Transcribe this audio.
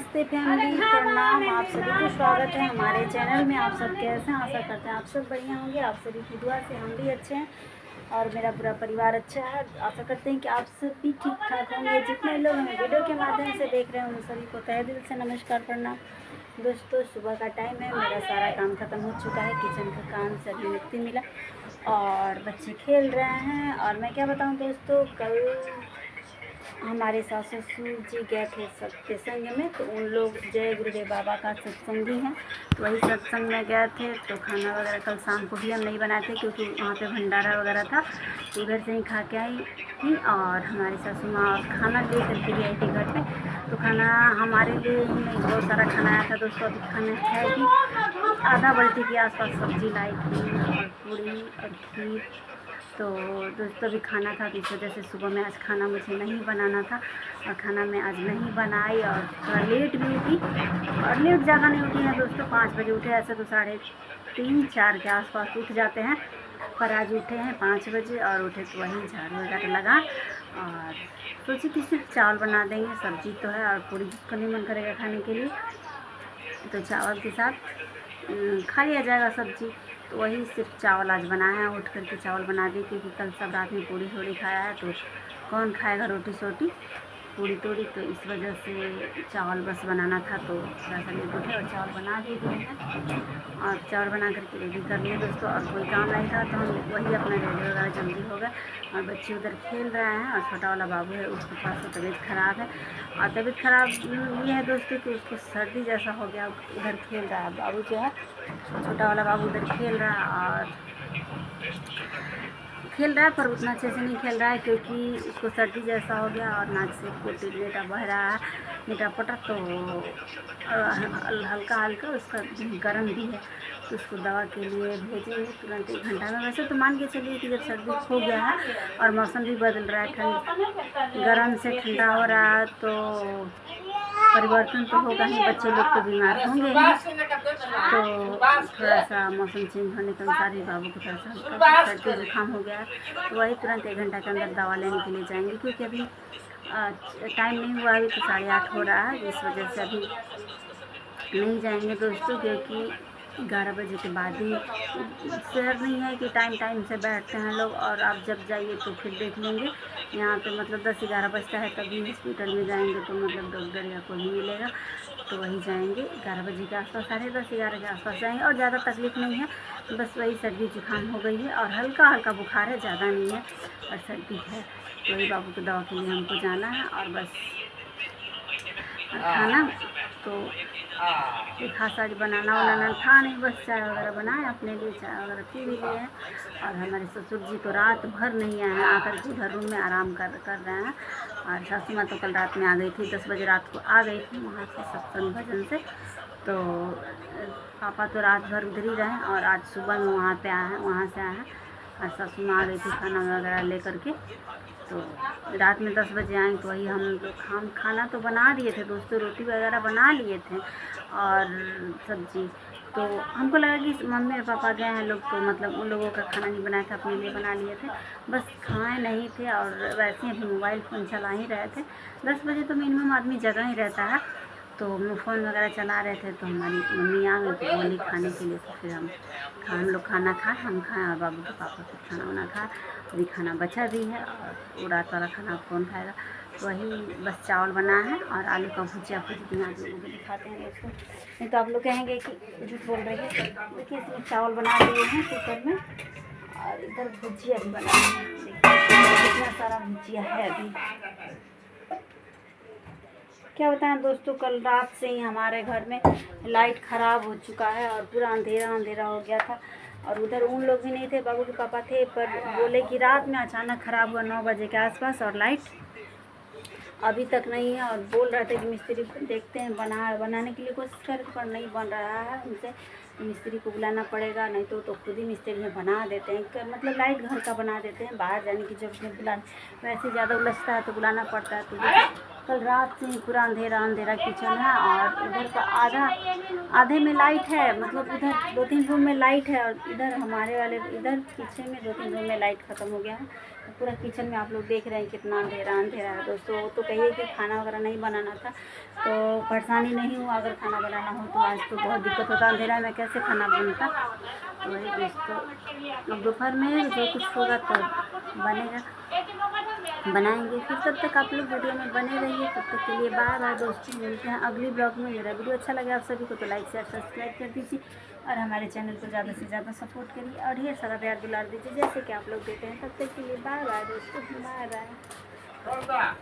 नमस्ते फैमिली, प्रणाम। आप सभी को स्वागत है हमारे चैनल में। आप सब कैसे हैं? आशा करते हैं आप सब बढ़िया होंगे। आप सभी की दुआ से हम भी अच्छे हैं और मेरा पूरा परिवार अच्छा है। आशा करते हैं कि आप सब भी ठीक ठाक होंगे। जितने लोग हमें वीडियो के माध्यम से देख रहे हैं उन सभी को तहे दिल से नमस्कार, प्रणाम। दोस्तों, सुबह का टाइम है, मेरा सारा काम ख़त्म हो चुका है। किचन का काम से अभी मुक्ति मिला और बच्चे खेल रहे हैं। और मैं क्या बताऊँ दोस्तों, कल हमारे सास ससुर जी गए थे सत्संग में, तो उन लोग जय गुरुदेव बाबा का सत्संगी हैं, तो वही सत्संग में गए थे। तो खाना वगैरह कल शाम को भी हम नहीं बनाए थे क्योंकि वहाँ पे भंडारा वगैरह था, तो उधर से ही खा के आई थी। और हमारी सासू माँ खाना ले करके भी आई थी घर पे, तो खाना हमारे लिए ही नहीं, बहुत सारा खाना आया था दोस्तों। अभी खाना है कि आधा बाल्टी के आसपास सब्जी लाई थी और पूरी और खीर। तो दोस्तों भी खाना था, तो इस वजह से सुबह में आज खाना मुझे नहीं बनाना था और खाना मैं आज नहीं बनाई। और थोड़ा लेट भी उठी और लेट ज़्यादा नहीं उठी है दोस्तों, 5 बजे उठे। ऐसे तो 3:30-4 के आसपास उठ जाते हैं, पर आज उठे हैं 5 बजे और उठे तो वही झाड़ू वगैरह लगा और सोची कि सिर्फ चावल बना देंगे। सब्जी तो है और पूरी जिसको नहीं मन करेगा खाने के लिए तो चावल के साथ खा लिया जाएगा सब्जी। तो वही सिर्फ चावल आज बनाया है। उठ करके चावल बना दी क्योंकि कल सब रात में पूड़ी थोड़ी खाया है, तो कौन खाएगा रोटी सोटी पूड़ी तोड़ी। तो इस वजह से चावल बस बनाना था, तो थोड़ा सा लेट उठे और चावल बना भी दिए हैं और चावल बना करके रेडी कर लिए दोस्तों। और कोई काम नहीं था तो हम वही अपना रेडी वगैरह जल्दी हो गए। और बच्चे उधर खेल रहे हैं और छोटा वाला बाबू है, उसके पास तो तबीयत ख़राब है। और तबीयत ख़राब ये है दोस्तों कि उसको सर्दी जैसा हो गया, उधर खेल रहा है बाबू जो है, छोटा वाला बाबू उधर खेल रहा है और खेल रहा है पर उतना अच्छे से नहीं खेल रहा है क्योंकि उसको सर्दी जैसा हो गया और नाक से पोटी नेटा बह रहा है, नेटा पटा। तो हल्का हल्का उसका गर्म भी है, तो उसको दवा के लिए भेजेंगे तुरंत 1 घंटा में। वैसे तो मान के चलिए कि जब सर्दी हो गया है और मौसम भी बदल रहा है, ठंड गर्म से ठंडा हो रहा है, तो परिवर्तन तो होगा ही, बच्चे लोग तो बीमार होंगे ही। तो थोड़ा सा मौसम चेंज होने के अनुसार ही बाबू को थोड़ा सा सर्दी जुकाम हो गया है, तो वही तुरंत 1 घंटा के अंदर दवा लेने के लिए जाएंगे क्योंकि अभी टाइम नहीं हुआ, अभी तो 8:30 हो रहा है। इस वजह से अभी नहीं जाएंगे दोस्तों, क्योंकि 11 बजे के बाद ही शहर नहीं है कि टाइम से बैठते हैं लोग। और आप जब जाइए तो फिर देख लेंगे, यहाँ पे मतलब 10-11 बजता है तभी हॉस्पिटल में जाएंगे तो मतलब डॉक्टर या कोई भी मिलेगा, तो वही जाएंगे 11 बजे के आसपास, 10:30-11 के आसपास जाएंगे। और ज़्यादा तकलीफ़ नहीं है, बस वही सर्दी जुकाम हो गई है और हल्का हल्का बुखार है, ज़्यादा नहीं है और सर्दी है। वही बाबू को दवा के लिए हमको जाना है और बस खाना तो खासा बनाना था नहीं, बस चाय वगैरह बनाए अपने लिए, चाय वगैरह पी भी लिए हैं। और हमारे ससुर जी तो रात भर नहीं आए हैं, आकर के उधर रूम में आराम कर रहे हैं। और सासू माँ तो कल रात में आ गई थी, 10 बजे रात को आ गई थी वहाँ से सत्संग भजन से। तो पापा तो रात भर उधर ही रहे और आज सुबह में वहाँ से आए हैं और सासू माँ आ गई थी खाना वगैरह ले करके। तो रात में 10 बजे आए, तो वही हम लोग खाना तो बना दिए थे दोस्तों, रोटी वगैरह बना लिए थे और सब्जी। तो हमको लगा कि मम्मी और पापा गए हैं लोग, तो मतलब उन लोगों का खाना नहीं बनाया था, अपने लिए बना लिए थे, बस खाए नहीं थे। और वैसे ही अभी मोबाइल फ़ोन चला ही रहे थे, 10 बजे तो मिनिमम आदमी जगह ही रहता है, तो हम फ़ोन वगैरह चला रहे थे। तो हमारी मम्मी आ गई तो बोली खाने के लिए, तो फिर हम लोग खाना खाए, हम खाएँ और बाबू के पापा फिर खाना वाना खाए। अभी खाना बचा भी है और वो रात वाला खाना कौन खाएगा, तो वही बस चावल बना है और आलू का भुजिया आप लोगों को दिखाते हैं दोस्तों, नहीं तो आप लोग कहेंगे कि झूठ बोल रही है। देखिए इसमें चावल बना लिए हैं कुकर में और इधर भुजिया भी बना है, देखिए कितना सारा भुजिया है। अभी क्या बताएं दोस्तों, कल रात से ही हमारे घर में लाइट ख़राब हो चुका है और पूरा अंधेरा हो गया था। और उधर उन लोग भी नहीं थे, बाबू के पापा थे, पर बोले कि रात में अचानक ख़राब हुआ 9 बजे के आसपास और लाइट अभी तक नहीं है। और बोल रहे थे कि मिस्त्री देखते हैं बनाने के लिए कोशिश करके, पर नहीं बन रहा है, उनसे मिस्त्री को बुलाना पड़ेगा, नहीं तो खुद ही मिस्त्री में बना देते हैं, मतलब लाइट घर का बना देते हैं, बाहर जाने की जरूरत नहीं। वैसे ज़्यादा उलझता है तो बुलाना पड़ता है। तो कल रात से ही पूरा अंधेरा अंधेरा किचन है, और इधर का आधे में लाइट है, मतलब उधर 2-3 रूम में लाइट है, और इधर हमारे वाले इधर पीछे में 2-3 रूम में लाइट ख़त्म हो गया है। तो पूरा किचन में आप लोग देख रहे हैं कितना अंधेरा अंधेरा है दोस्तों। तो कहिए कि खाना वगैरह नहीं बनाना था तो परेशानी नहीं हुआ, अगर खाना बनाना हो तो आज तो बहुत दिक्कत होता, अंधेरा में कैसे खाना बनता। तो वही दोस्तों, अब दोपहर में जो कुछ होगा तब बनेगा, बनाएंगे फिर। तब तक आप लोग वीडियो में बने रहिए। तब तक के लिए बाय बाय दोस्तों, मिलते हैं अगली ब्लॉग में। मेरा वीडियो अच्छा लगे आप सभी को तो लाइक शेयर सब्सक्राइब कर दीजिए, और हमारे चैनल को ज़्यादा से ज़्यादा सपोर्ट करिए, और ढेर सारा प्यार दुलार दीजिए जैसे कि आप लोग देते हैं। तब तक के लिए बाय बाय दोस्तों, बाय बाय।